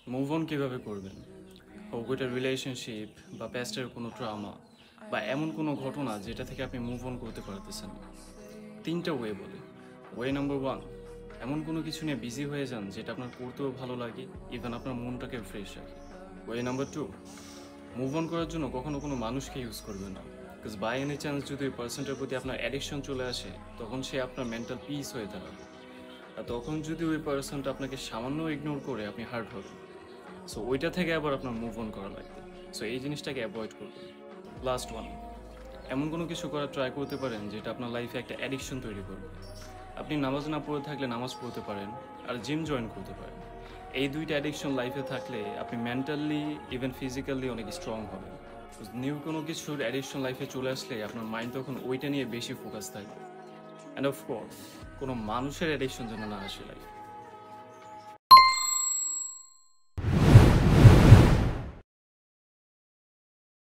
Move on কীভাবে করবেন? হোক ওইটা রিলেশনশিপ বা প্যাস্টের কোনো ট্রামা বা এমন কোনো ঘটনা যেটা থেকে আপনি মুভ অন করতে পারতেছেন না। ৩টা ওয়ে বলি। ওয়ে নাম্বার 1, এমন কোনো কিছু নিয়ে বিজি হয়ে যান যেটা আপনার করতেও ভালো লাগে, ইভেন আপনার মনটাকে ফ্রেশ রাখে। ওয়ে নাম্বার 2, মুভ অন করার জন্য কখনো কোনো মানুষকে ইউজ করবেন না। বিকজ বাই এনি চান্স যদি ওই পার্সনটার প্রতি আপনার অ্যাডিকশন চলে আসে, তখন সে আপনার মেন্টাল পিস হয়ে দাঁড়াবে। আর তখন যদি ওই পার্সনটা আপনাকে সামান্য ইগনোর করে আপনি হার্ট হবেন। সো ওইটা থেকে আবার আপনার মুভ অন করা লাগবে। সো এই জিনিসটাকে অ্যাভয়েড করবেন। লাস্ট ওয়ান, এমন কোনো কিছু করার ট্রাই করতে পারেন যেটা আপনার লাইফে একটা অ্যাডিকশন তৈরি করবে। আপনি নামাজ না পড়ে থাকলে নামাজ পড়তে পারেন, আর জিম জয়েন করতে পারেন। এই দুইটা অ্যাডিকশন লাইফে থাকলে আপনি মেন্টালি ইভেন ফিজিক্যালি অনেক স্ট্রং হবেন। নিউ কোনো কিছুর অ্যাডিকশন লাইফে চলে আসলে আপনার মাইন্ড তখন ওইটা নিয়ে বেশি ফোকাস থাকবে। অ্যান্ড অফকোর্স কোনো মানুষের অ্যাডিকশন যেন না আসে লাইফে।